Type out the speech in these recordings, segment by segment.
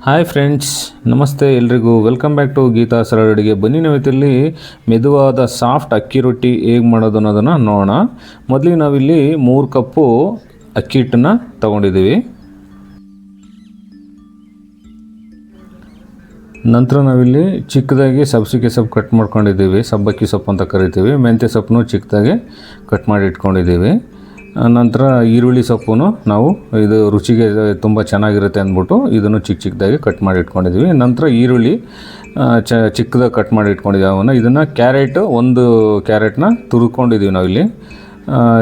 Hi friends, ನಮಸ್ತೆ ಎಲ್ರಿಗೂ. Welcome back to Geetha ಸರಳ ಅಡುಗೆ. ಬನ್ನಿ ನಾವಿಲ್ಲಿ ಮೆದುವಾದ ಸಾಫ್ಟ್ ಅಕ್ಕಿ ರೊಟ್ಟಿ ಹೇಗೆ ಮಾಡೋದು ಅನ್ನೋದನ್ನು ನೋಡೋಣ. ಮೊದಲಿಗೆ ನಾವಿಲ್ಲಿ 3 ಕಪ್ಪು ಅಕ್ಕಿ ಹಿಟ್ಟನ್ನು ತೊಗೊಂಡಿದ್ದೀವಿ. ನಂತರ ನಾವಿಲ್ಲಿ ಚಿಕ್ಕದಾಗಿ ಸಬ್ಸಿಗೆ ಸೊಪ್ಪು ಕಟ್ ಮಾಡ್ಕೊಂಡಿದ್ದೀವಿ. ಸಬ್ಬಕ್ಕಿ ಸೊಪ್ಪು ಅಂತ ಕರಿತೀವಿ. ಮೆಂತ್ಯ ಸೊಪ್ಪನ್ನು ಚಿಕ್ಕದಾಗಿ ಕಟ್ ಮಾಡಿ ಇಟ್ಕೊಂಡಿದ್ದೀವಿ. ನಂತರ ಈರುಳ್ಳಿ ಸೊಪ್ಪು ನಾವು ಇದು ರುಚಿಗೆ ತುಂಬ ಚೆನ್ನಾಗಿರುತ್ತೆ ಅಂದ್ಬಿಟ್ಟು ಇದನ್ನು ಚಿಕ್ಕದಾಗಿ ಕಟ್ ಮಾಡಿ ಇಟ್ಕೊಂಡಿದ್ದೀವಿ. ನಂತರ ಈರುಳ್ಳಿ ಚಿಕ್ಕದಾಗಿ ಕಟ್ ಮಾಡಿ ಇಟ್ಕೊಂಡಿದ್ದೀವಿ. ಇದನ್ನು ಒಂದು ಕ್ಯಾರೆಟ್ನ ತುರ್ಕೊಂಡಿದ್ದೀವಿ ನಾವಿಲ್ಲಿ.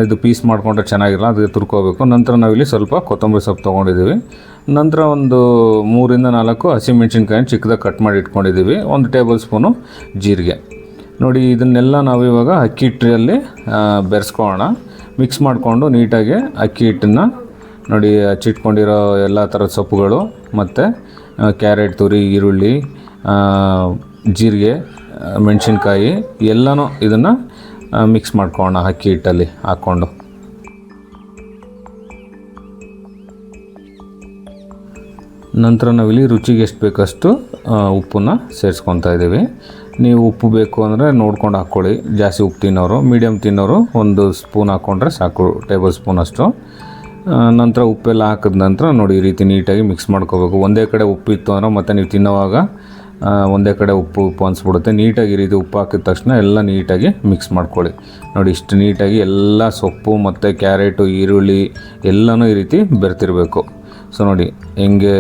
ಇದು ಪೀಸ್ ಮಾಡಿಕೊಂಡ್ರೆ ಚೆನ್ನಾಗಿರಲ್ಲ, ಅದಕ್ಕೆ ತುರ್ಕೋಬೇಕು. ನಂತರ ನಾವಿಲ್ಲಿ ಸ್ವಲ್ಪ ಕೊತ್ತಂಬರಿ ಸೊಪ್ಪು ತೊಗೊಂಡಿದ್ದೀವಿ. ನಂತರ ಒಂದು 3-4 ಹಸಿಮೆಣ್ಸಿನ್ಕಾಯಿನ ಚಿಕ್ಕದಾಗಿ ಕಟ್ ಮಾಡಿ ಇಟ್ಕೊಂಡಿದ್ದೀವಿ. 1 ಟೇಬಲ್ ಸ್ಪೂನು ಜೀರಿಗೆ. ನೋಡಿ, ಇದನ್ನೆಲ್ಲ ನಾವು ಇವಾಗ ಅಕ್ಕಿ ಹಿಟ್ಟಲ್ಲಿ ಬೆರೆಸ್ಕೊಳ್ಳೋಣ. ಮಿಕ್ಸ್ ಮಾಡಿಕೊಂಡು ನೀಟಾಗಿ ಅಕ್ಕಿ ಹಿಟ್ಟನ್ನು ನೋಡಿ ಹಚ್ಚಿಟ್ಕೊಂಡಿರೋ ಎಲ್ಲ ಥರದ ಸೊಪ್ಪುಗಳು ಮತ್ತು ಕ್ಯಾರೆಟ್ ತುರಿ, ಈರುಳ್ಳಿ, ಜೀರಿಗೆ, ಮೆಣಸಿನ್ಕಾಯಿ ಎಲ್ಲನೂ ಇದನ್ನು ಮಿಕ್ಸ್ ಮಾಡ್ಕೊಳ್ಳೋಣ ಅಕ್ಕಿ ಹಿಟ್ಟಲ್ಲಿ ಹಾಕ್ಕೊಂಡು. ನಂತರ ನಾವಿಲ್ಲಿ ರುಚಿಗೆ ಎಷ್ಟು ಬೇಕಷ್ಟು ಉಪ್ಪನ್ನು ಸೇರಿಸ್ಕೊತಾ ಇದ್ದೀವಿ. ನೀವು ಉಪ್ಪು ಬೇಕು ಅಂದರೆ ನೋಡ್ಕೊಂಡು ಹಾಕ್ಕೊಳ್ಳಿ. ಜಾಸ್ತಿ ಉಪ್ಪು ತಿನ್ನೋರು, ಮೀಡಿಯಮ್ ತಿನ್ನೋರು 1 ಸ್ಪೂನ್ ಹಾಕ್ಕೊಂಡ್ರೆ ಸಾಕು, ಟೇಬಲ್ ಸ್ಪೂನ್ ಅಷ್ಟು. ನಂತರ ಉಪ್ಪೆಲ್ಲ ಹಾಕಿದ ನಂತರ ನೋಡಿ ಈ ರೀತಿ ನೀಟಾಗಿ ಮಿಕ್ಸ್ ಮಾಡ್ಕೋಬೇಕು. ಒಂದೇ ಕಡೆ ಉಪ್ಪು ಇತ್ತು ಅಂದರೆ ಮತ್ತು ನೀವು ತಿನ್ನೋವಾಗ ಒಂದೇ ಕಡೆ ಉಪ್ಪು ಅನಿಸ್ಬಿಡುತ್ತೆ. ನೀಟಾಗಿ ಈ ರೀತಿ ಉಪ್ಪು ಹಾಕಿದ ತಕ್ಷಣ ಎಲ್ಲ ನೀಟಾಗಿ ಮಿಕ್ಸ್ ಮಾಡ್ಕೊಳ್ಳಿ. ನೋಡಿ, ಇಷ್ಟು ನೀಟಾಗಿ ಎಲ್ಲ ಸೊಪ್ಪು ಮತ್ತು ಕ್ಯಾರೆಟು, ಈರುಳ್ಳಿ ಎಲ್ಲನೂ ಈ ರೀತಿ ಬೆರ್ತಿರಬೇಕು. ಸೊ ನೋಡಿ ಹೆಂಗೆ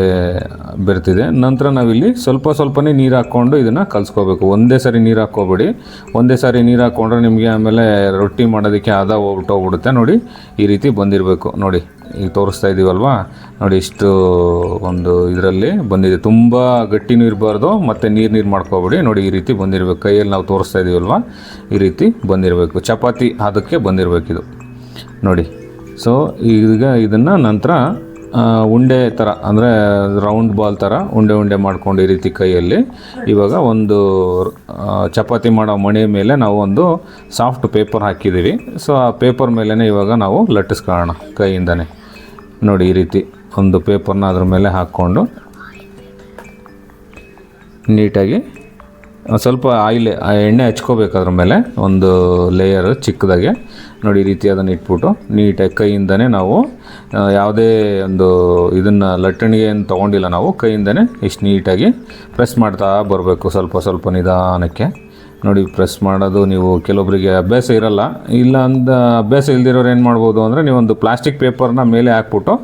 ಬೆರ್ತಿದೆ. ನಂತರ ನಾವಿಲ್ಲಿ ಸ್ವಲ್ಪನೇ ನೀರು ಹಾಕ್ಕೊಂಡು ಇದನ್ನು ಕಲಿಸ್ಕೋಬೇಕು. ಒಂದೇ ಸಾರಿ ನೀರು ಹಾಕ್ಕೋಬೇಡಿ. ಒಂದೇ ಸಾರಿ ನೀರು ಹಾಕ್ಕೊಂಡ್ರೆ ನಿಮಗೆ ಆಮೇಲೆ ರೊಟ್ಟಿ ಮಾಡೋದಕ್ಕೆ ಹೋಗ್ಬಿಡುತ್ತೆ. ನೋಡಿ ಈ ರೀತಿ ಬಂದಿರಬೇಕು. ನೋಡಿ ಈಗ ತೋರಿಸ್ತಾ ಇದ್ದೀವಲ್ವಾ, ನೋಡಿ ಇಷ್ಟು ಒಂದು ಇದರಲ್ಲಿ ಬಂದಿದೆ. ತುಂಬ ಗಟ್ಟಿನೂ ಇರಬಾರ್ದು ಮತ್ತು ನೀರು ಮಾಡ್ಕೋಬೇಡಿ. ನೋಡಿ ಈ ರೀತಿ ಬಂದಿರಬೇಕು. ಕೈಯಲ್ಲಿ ನಾವು ತೋರಿಸ್ತಾ ಇದ್ದೀವಲ್ವ, ಈ ರೀತಿ ಬಂದಿರಬೇಕು. ಚಪಾತಿ ಅದಕ್ಕೆ ಬಂದಿರಬೇಕಿದು ನೋಡಿ. ಸೊ ಈಗ ಇದನ್ನು ನಂತರ ಉಂಡೆ ಥರ ಅಂದರೆ ರೌಂಡ್ ಬಾಲ್ ಥರ ಉಂಡೆ ಮಾಡ್ಕೊಂಡು ಈ ರೀತಿ ಕೈಯಲ್ಲಿ ಇವಾಗ ಒಂದು ಚಪಾತಿ ಮಾಡೋ ಮಣೆ ಮೇಲೆ ನಾವು ಒಂದು ಸಾಫ್ಟ್ ಪೇಪರ್ ಹಾಕಿದ್ದೀವಿ. ಸೊ ಆ ಪೇಪರ್ ಮೇಲೇ ಇವಾಗ ನಾವು ಲಟ್ಟಿಸ್ಕೊಳ್ಳೋಣ ಕೈಯಿಂದನೇ. ನೋಡಿ ಈ ರೀತಿ ಒಂದು ಪೇಪರ್ನ ಅದ್ರ ಮೇಲೆ ಹಾಕ್ಕೊಂಡು ನೀಟಾಗಿ ಸ್ವಲ್ಪ ಎಣ್ಣೆ ಹಚ್ಕೋಬೇಕು ಅದ್ರ ಮೇಲೆ ಒಂದು ಲೇಯರ್ ಚಿಕ್ಕದಾಗೆ. ನೋಡಿ ಈ ರೀತಿ ಅದನ್ನು ಇಟ್ಬಿಟ್ಟು ನೀಟಾಗಿ ಕೈಯಿಂದನೇ ನಾವು ಯಾವುದೇ ಒಂದು ಇದನ್ನು ಲಟ್ಟಣಿಗೆ ಏನು ತೊಗೊಂಡಿಲ್ಲ, ನಾವು ಕೈಯಿಂದನೇ ಇಷ್ಟು ನೀಟಾಗಿ ಪ್ರೆಸ್ ಮಾಡ್ತಾ ಬರಬೇಕು. ಸ್ವಲ್ಪ ನಿಧಾನಕ್ಕೆ ನೋಡಿ ಪ್ರೆಸ್ ಮಾಡೋದು. ನೀವು ಕೆಲವೊಬ್ಬರಿಗೆ ಅಭ್ಯಾಸ ಇರಲ್ಲ, ಇಲ್ಲ ಅಂದ ಅಭ್ಯಾಸ ಇಲ್ದಿರೋರು ಏನು ಮಾಡ್ಬೋದು ಅಂದರೆ ನೀವೊಂದು ಪ್ಲಾಸ್ಟಿಕ್ ಪೇಪರ್ನ ಮೇಲೆ ಹಾಕ್ಬಿಟ್ಟು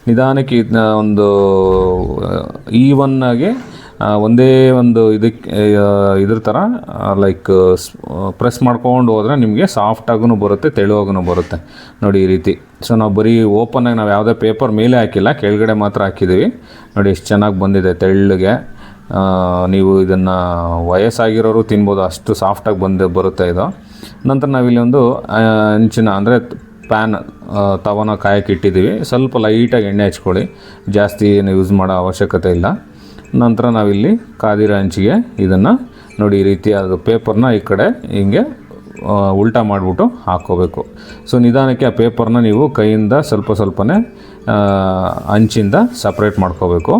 ನಿಧಾನಕ್ಕೆ ಇದನ್ನ ಒಂದು ಈವನ್ನಾಗಿ ಒಂದೇ ಒಂದು ಇದ್ರ ಥರ ಲೈಕ್ ಪ್ರೆಸ್ ಮಾಡ್ಕೊಂಡು ಹೋದರೆ ನಿಮಗೆ ಸಾಫ್ಟಾಗೂ ಬರುತ್ತೆ, ತೆಳುವಾಗೂ ಬರುತ್ತೆ. ನೋಡಿ ಈ ರೀತಿ. ಸೊ ನಾವು ಬರೀ ಓಪನ್ನಾಗಿ ನಾವು ಯಾವುದೇ ಪೇಪರ್ ಮೇಲೆ ಹಾಕಿಲ್ಲ, ಕೆಳಗಡೆ ಮಾತ್ರ ಹಾಕಿದ್ದೀವಿ. ನೋಡಿ ಎಷ್ಟು ಚೆನ್ನಾಗಿ ಬಂದಿದೆ ತೆಳ್ಳಗೆ. ನೀವು ಇದನ್ನು ವಯಸ್ಸಾಗಿರೋರು ತಿನ್ಬೋದು, ಅಷ್ಟು ಸಾಫ್ಟಾಗಿ ಬರುತ್ತೆ ಇದು. ನಂತರ ನಾವಿಲ್ಲಿ ಒಂದು ಹಂಚಿನ ಅಂದರೆ ಪ್ಯಾನ್ ತವನ ಕಾಯಕ್ಕೆ ಇಟ್ಟಿದ್ದೀವಿ. ಸ್ವಲ್ಪ ಲೈಟಾಗಿ ಎಣ್ಣೆ ಹಚ್ಕೊಳ್ಳಿ, ಜಾಸ್ತಿ ಏನು ಯೂಸ್ ಮಾಡೋ ಅವಶ್ಯಕತೆ ಇಲ್ಲ. ನಂತರ ನಾವಿಲ್ಲಿ ಕಾದಿರೋ ಹಂಚಿಗೆ ಇದನ್ನು ನೋಡಿ ಈ ರೀತಿ ಅದು ಪೇಪರ್ನ ಈ ಕಡೆ ಹಿಂಗೆ ಉಲ್ಟಾ ಮಾಡಿಬಿಟ್ಟು ಹಾಕ್ಕೋಬೇಕು. ಸೊ ನಿಧಾನಕ್ಕೆ ಆ ಪೇಪರ್ನ ನೀವು ಕೈಯಿಂದ ಸ್ವಲ್ಪನೇ ಹಂಚಿಂದ ಸಪ್ರೇಟ್ ಮಾಡ್ಕೋಬೇಕು.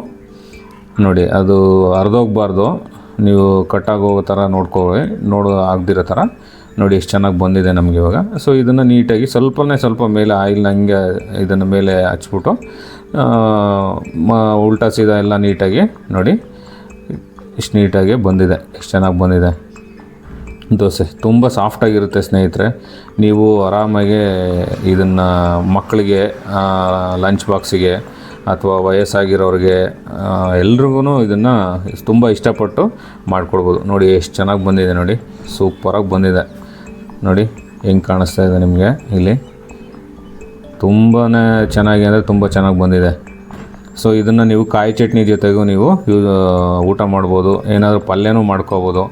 ನೋಡಿ ಅದು ಹರಿದೋಗ್ಬಾರ್ದು, ನೀವು ಕಟ್ಟಾಗೋ ಥರ ಆಗದಿರೋ ಥರ. ನೋಡಿ ಎಷ್ಟು ಚೆನ್ನಾಗಿ ಬಂದಿದೆ ನಮಗೆ ಇವಾಗ. ಸೊ ಇದನ್ನು ನೀಟಾಗಿ ಸ್ವಲ್ಪ ಮೇಲೆ ಆಯಿಲ್ನ ಹಂಗೆ ಇದನ್ನು ಮೇಲೆ ಹಚ್ಬಿಟ್ಟು ಉಲ್ಟಾ ಸೀದಾ ಎಲ್ಲ ನೀಟಾಗಿ ನೋಡಿ ಇಷ್ಟು ನೀಟಾಗಿ ಬಂದಿದೆ. ಎಷ್ಟು ಚೆನ್ನಾಗಿ ಬಂದಿದೆ ದೋಸೆ. ತುಂಬ ಸಾಫ್ಟಾಗಿರುತ್ತೆ ಸ್ನೇಹಿತರೆ. ನೀವು ಆರಾಮಾಗಿ ಇದನ್ನು ಮಕ್ಕಳಿಗೆ ಲಂಚ್ ಬಾಕ್ಸಿಗೆ ಅಥವಾ ವಯಸ್ಸಾಗಿರೋರಿಗೆ ಎಲ್ರಿಗೂ ಇದನ್ನು ತುಂಬ ಇಷ್ಟಪಟ್ಟು ಮಾಡಿಕೊಡ್ಬೋದು. ನೋಡಿ ಎಷ್ಟು ಚೆನ್ನಾಗಿ ಬಂದಿದೆ. ನೋಡಿ ಸೂಪರಾಗಿ ಬಂದಿದೆ. ನೋಡಿ ಹೆಂಗೆ ಕಾಣಿಸ್ತಾ ಇದೆ ನಿಮಗೆ ಇಲ್ಲಿ. ತುಂಬಾ ಚೆನ್ನಾಗಿ ಅಂದರೆ ತುಂಬ ಚೆನ್ನಾಗಿ ಬಂದಿದೆ. ಸೊ ಇದನ್ನು ನೀವು ಕಾಯಿ ಚಟ್ನಿ ಜೊತೆಗೂ ನೀವು ಊಟ ಮಾಡ್ಬೋದು, ಏನಾದರೂ ಪಲ್ಯನೂ ಮಾಡ್ಕೋಬೋದು.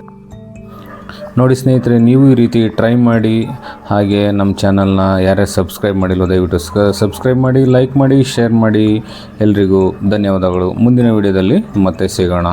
ನೋಡಿ ಸ್ನೇಹಿತರೆ, ನೀವು ಈ ರೀತಿ ಟ್ರೈ ಮಾಡಿ. ಹಾಗೆ ನಮ್ಮ ಚಾನಲ್ನ ಯಾರ್ಯಾರು ಸಬ್ಸ್ಕ್ರೈಬ್ ಮಾಡಿಲ್ಲ ದಯವಿಟ್ಟು ಸಬ್ಸ್ಕ್ರೈಬ್ ಮಾಡಿ, ಲೈಕ್ ಮಾಡಿ, ಶೇರ್ ಮಾಡಿ. ಎಲ್ರಿಗೂ ಧನ್ಯವಾದಗಳು. ಮುಂದಿನ ವಿಡಿಯೋದಲ್ಲಿ ಮತ್ತೆ ಸಿಗೋಣ.